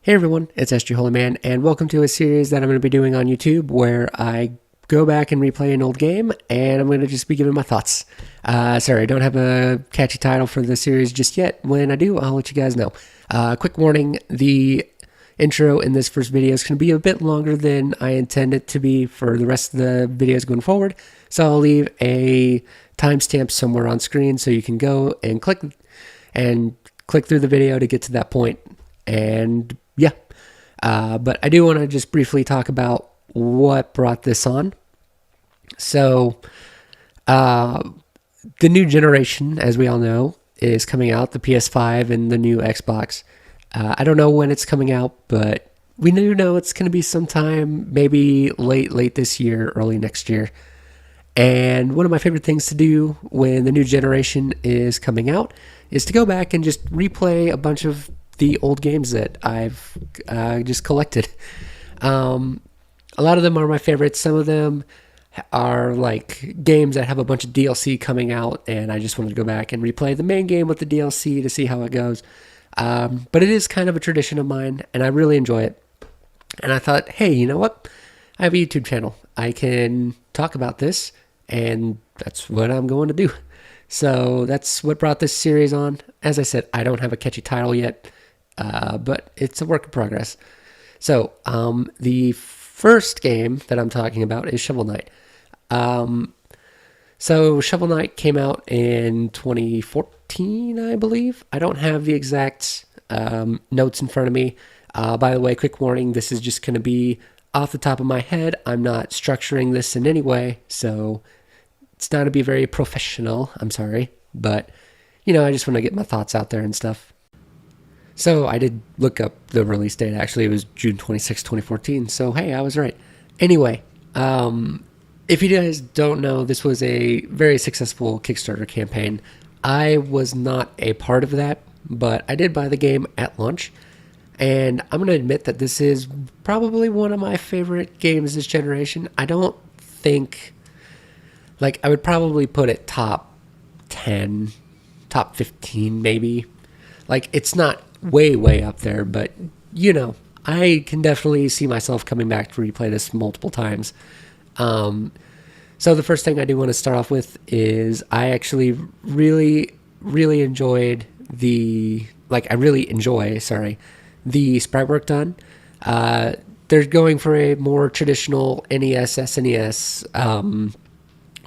Hey everyone, it's SG Holy Man, and welcome to a series that I'm going to be doing on YouTube where I go back and replay an old game, and I'm going to just be giving my thoughts. Sorry, I don't have a catchy title for the series just yet. When I do, I'll let you guys know. Quick warning, the intro in this first video is going to be a bit longer than I intend it to be for the rest of the videos going forward, so I'll leave a timestamp somewhere on screen so you can go and click through the video to get to that point. And yeah, but I do want to just briefly talk about what brought this on. So, the new generation, as we all know, is coming out, the PS5 and the new Xbox. I don't know when it's coming out, but we do know it's going to be sometime maybe late this year, early next year. And one of my favorite things to do when the new generation is coming out is to go back and just replay a bunch of the old games that I've just collected. A lot of them are my favorites. Some of them are like games that have a bunch of DLC coming out, and I just wanted to go back and replay the main game with the DLC to see how it goes. But it is kind of a tradition of mine, and I really enjoy it. And I thought, hey, you know what? I have a YouTube channel. I can talk about this, and that's what I'm going to do. So that's what brought this series on. As I said, I don't have a catchy title yet. But it's a work in progress. So, the first game that I'm talking about is Shovel Knight. So Shovel Knight came out in 2014, I believe. I don't have the exact notes in front of me. By the way, quick warning, this is just going to be off the top of my head. I'm not structuring this in any way, so it's not going to be very professional. I'm sorry. But, I just want to get my thoughts out there and stuff. So I did look up the release date. Actually, it was June 26, 2014. So, hey, I was right. Anyway, if you guys don't know, this was a very successful Kickstarter campaign. I was not a part of that, but I did buy the game at launch. And I'm going to admit that this is probably one of my favorite games this generation. I don't think, I would probably put it top 10, top 15 maybe. It's not way up there, but I can definitely see myself coming back to replay this multiple times. So the first thing I do want to start off with is I actually really enjoyed the sprite work done. They're going for a more traditional NES, SNES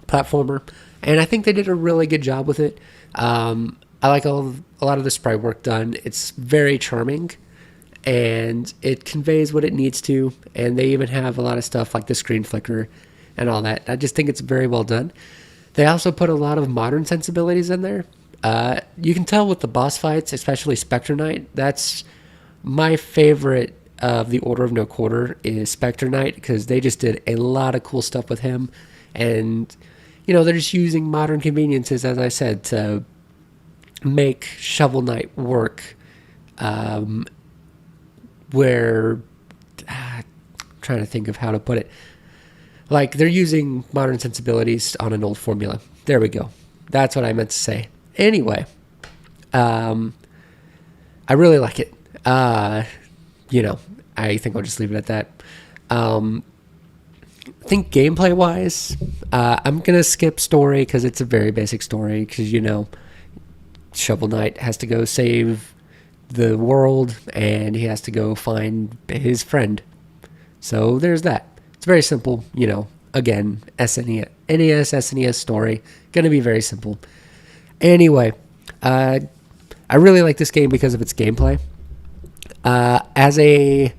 platformer, and I think they did a really good job with it. I like a lot of the sprite work done. It's very charming, and it conveys what it needs to, and they even have a lot of stuff like the screen flicker and all that. I just think it's very well done. They also put a lot of modern sensibilities in there. You can tell with the boss fights, especially Spectre Knight. That's my favorite of the Order of No Quarter is Spectre Knight, because they just did a lot of cool stuff with him, and they're just using modern conveniences, as I said, to make Shovel Knight work, where I'm trying to think of how to put it. They're using modern sensibilities on an old formula. There we go. That's what I meant to say. Anyway, I really like it. I think I'll just leave it at that. I think gameplay wise, I'm gonna skip story because it's a very basic story, because Shovel Knight has to go save the world, and he has to go find his friend. So there's that. It's very simple, again, NES, SNES story. Gonna be very simple. Anyway, I really like this game because of its gameplay. As a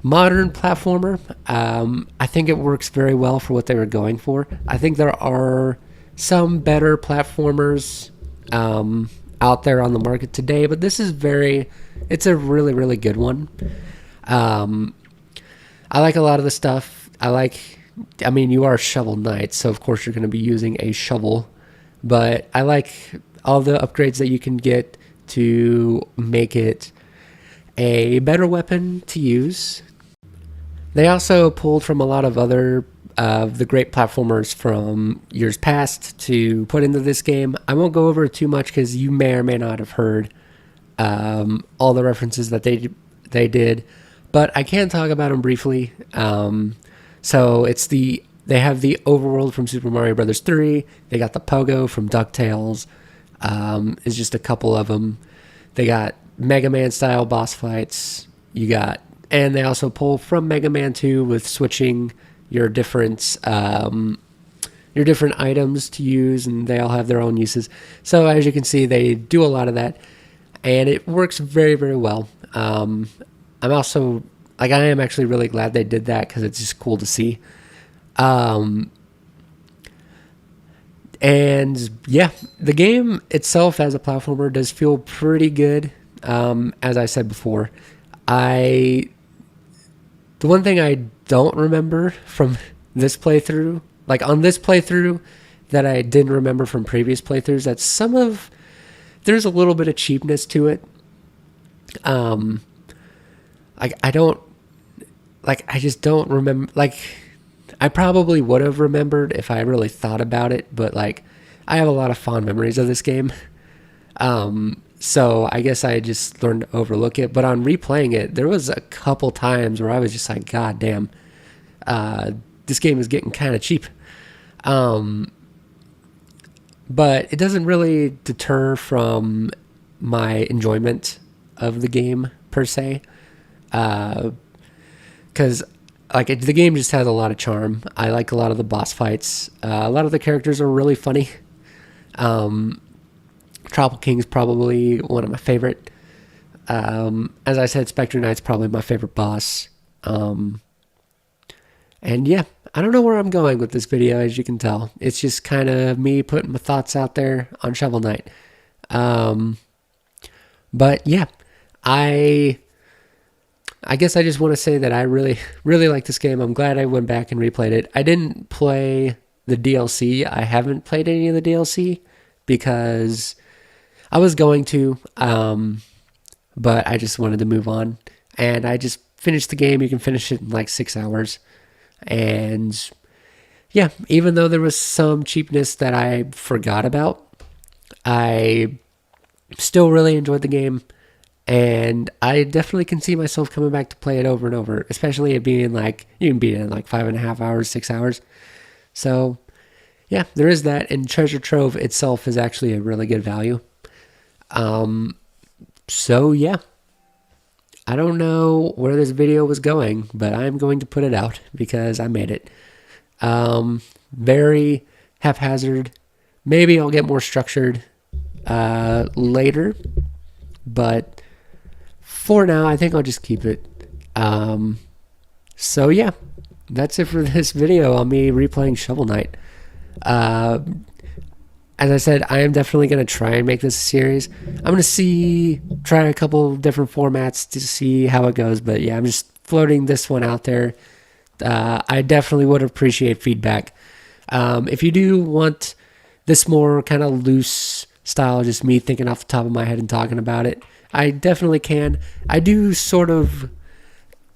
modern platformer, I think it works very well for what they were going for. I think there are some better platformers out there on the market today, but this is it's a really good one. I like a lot of the stuff. You are Shovel Knight, so of course you're going to be using a shovel, but I like all the upgrades that you can get to make it a better weapon to use. They also pulled from a lot of other of the great platformers from years past to put into this game. I won't go over it too much because you may or may not have heard all the references that they they did, but I can talk about them briefly. So they have the overworld from Super Mario Brothers 3. They got the Pogo from DuckTales. Is just a couple of them. They got Mega Man style boss fights. And they also pull from Mega Man 2 with switching your different items to use, and they all have their own uses. So as you can see, they do a lot of that, and it works very, very well. I am actually really glad they did that because it's just cool to see. And yeah, the game itself as a platformer does feel pretty good. As I said before, the one thing I don't remember from this playthrough, like on this playthrough, that I didn't remember from previous playthroughs, that there's a little bit of cheapness to it. I just don't remember, I probably would have remembered if I really thought about it, but like, I have a lot of fond memories of this game. So I guess I just learned to overlook it. But on replaying it, there was a couple times where I was just like, God damn, this game is getting kind of cheap. But it doesn't really deter from my enjoyment of the game per se. Because the game just has a lot of charm. I like a lot of the boss fights. A lot of the characters are really funny. Tropical King is probably one of my favorite. As I said, Spectre Knight's probably my favorite boss. And yeah, I don't know where I'm going with this video, as you can tell. It's just kind of me putting my thoughts out there on Shovel Knight. But yeah, I guess I just want to say that I really, really like this game. I'm glad I went back and replayed it. I didn't play the DLC. I haven't played any of the DLC because I was going to, but I just wanted to move on. And I just finished the game. You can finish it in like 6 hours. And yeah, even though there was some cheapness that I forgot about, I still really enjoyed the game. And I definitely can see myself coming back to play it over and over, especially it being like, you can beat it in like 5.5 hours, 6 hours. So yeah, there is that. And Treasure Trove itself is actually a really good value. So yeah, I don't know where this video was going, but I'm going to put it out because I made it. Very haphazard. Maybe I'll get more structured later, but for now, I think I'll just keep it. So yeah, that's it for this video on me replaying Shovel Knight. As I said, I am definitely going to try and make this a series. I'm going to try a couple different formats to see how it goes. But yeah, I'm just floating this one out there. I definitely would appreciate feedback. If you do want this more kind of loose style, just me thinking off the top of my head and talking about it, I definitely can. I do sort of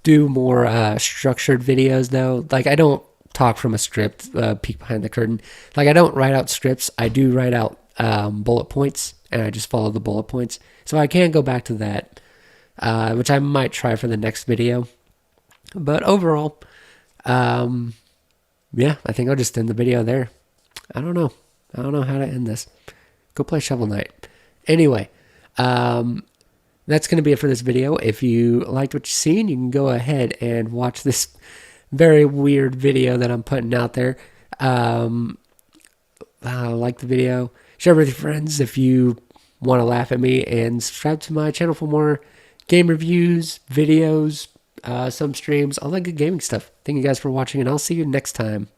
do more structured videos though. Like I don't talk from a script, peek behind the curtain. Like I don't write out scripts. I do write out bullet points, and I just follow the bullet points. So I can go back to that, which I might try for the next video. But overall, yeah, I think I'll just end the video there. I don't know how to end this. Go play Shovel Knight. Anyway, that's going to be it for this video. If you liked what you've seen, you can go ahead and watch this very weird video that I'm putting out there. Like the video, share it with your friends if you want to laugh at me, and subscribe to my channel for more game reviews, videos, some streams, all that good gaming stuff. Thank you guys for watching, and I'll see you next time.